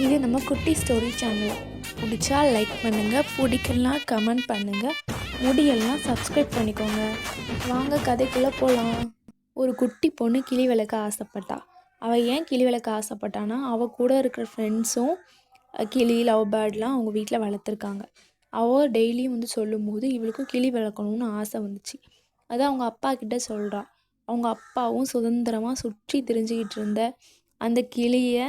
இது நம்ம குட்டி ஸ்டோரி சேனல். பிடிச்சா லைக் பண்ணுங்கள், பிடிக்கலாம் கமெண்ட் பண்ணுங்கள், முடியெல்லாம் சப்ஸ்கிரைப் பண்ணிக்கோங்க. வாங்க கதைக்குள்ளே போகலாம். ஒரு குட்டி பொண்ணு கிளி விளக்க ஆசைப்பட்டா. அவள் ஏன் கிளி விளக்க ஆசைப்பட்டான்னா, அவள் கூட இருக்கிற ஃப்ரெண்ட்ஸும் கிளி லவ் பேர்ட்லாம் அவங்க வீட்டில் வளர்த்துருக்காங்க. அவள் டெய்லியும் வந்து சொல்லும்போது இவளுக்கும் கிளி வளர்க்கணுன்னு ஆசை வந்துச்சு. அதை அவங்க அப்பா கிட்ட சொல்கிறா. அவங்க அப்பாவும் சுதந்திரமாக சுற்றி திரிஞ்சிக்கிட்டு இருந்த அந்த கிளியை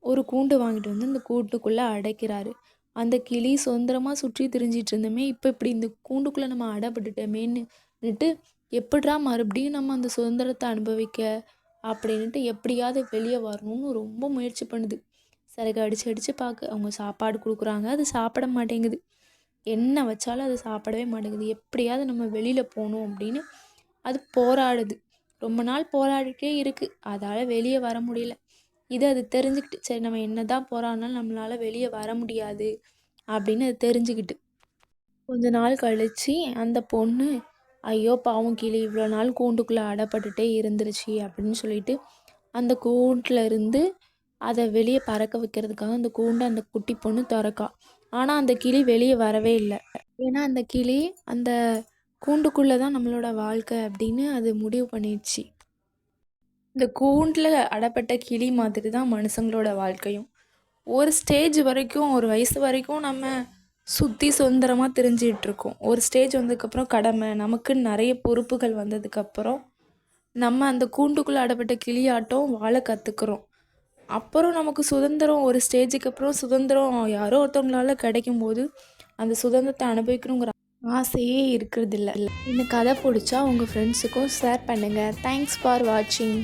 ஒரு கூண்டு வாங்கிட்டு வந்து அந்த கூட்டுக்குள்ளே அடைக்கிறாரு. அந்த கிளி சுதந்திரமாக சுற்றி திரிஞ்சிட்டு இருந்தோமே, இப்போ இப்படி இந்த கூண்டுக்குள்ளே நம்ம அடைப்பட்டுட்டோமேன்னுட்டு எப்படிரா மறுபடியும் நம்ம அந்த சுதந்திரத்தை அனுபவிக்க அப்படின்ட்டு எப்படியாவது வெளியே வரணும்னு ரொம்ப முயற்சி பண்ணுது. சிறகு அடித்து பார்க்க அவங்க சாப்பாடு கொடுக்குறாங்க, அது சாப்பிட மாட்டேங்குது. என்ன வச்சாலும் அது சாப்பிடவே மாட்டேங்குது. எப்படியாவது நம்ம வெளியில் போகணும் அப்படின்னு அது போராடுது. ரொம்ப நாள் போராடிட்டே இருக்குது, அதால் வெளியே வர முடியல. அது தெரிஞ்சுக்கிட்டு, சரி நம்ம என்ன தான் போராடினாலும் நம்மளால் வெளியே வர முடியாது அப்படின்னு அது தெரிஞ்சுக்கிட்டு கொஞ்ச நாள் கழித்து அந்த பொண்ணு, ஐயோ பாவம் கிளி இவ்வளோ நாள் கூண்டுக்குள்ளே அடைப்பட்டுட்டே இருந்துருச்சு அப்படின்னு சொல்லிட்டு அந்த கூண்டில் இருந்து அதை வெளியே பறக்க வைக்கிறதுக்காக அந்த கூண்டை அந்த குட்டி பொண்ணு திறக்கா. ஆனால் அந்த கிளி வெளியே வரவே இல்லை. ஏன்னா அந்த கிளி அந்த கூண்டுக்குள்ளே தான் நம்மளோட வாழ்க்கை அப்படின்னு அது முடிவு பண்ணிடுச்சு. இந்த கூண்டில் அடைப்பட்ட கிளி மாதிரி தான் மனுஷங்களோட வாழ்க்கையும். ஒரு ஸ்டேஜ் வரைக்கும், ஒரு வயசு வரைக்கும் நம்ம சுற்றி சுதந்திரமாக திரிஞ்சிகிட்ருக்கோம். ஒரு ஸ்டேஜ் வந்ததுக்கப்புறம் கடமை, நமக்குன்னு நிறைய பொறுப்புகள் வந்ததுக்கப்புறம் நம்ம அந்த கூண்டுக்குள்ளே அடைப்பட்ட கிளியாட்டம் வாழ கற்றுக்குறோம். அப்புறம் நமக்கு சுதந்திரம், ஒரு ஸ்டேஜுக்கு அப்புறம் சுதந்திரம் யாரோ ஒருத்தவங்களால கிடைக்கும்போது அந்த சுதந்திரத்தை அனுபவிக்கணுங்கிற ஆசையே இருக்கிறதில்ல. இந்த கதை பிடிச்சா உங்கள் ஃப்ரெண்ட்ஸுக்கும் ஷேர் பண்ணுங்கள். தேங்க்ஸ் ஃபார் வாட்சிங்.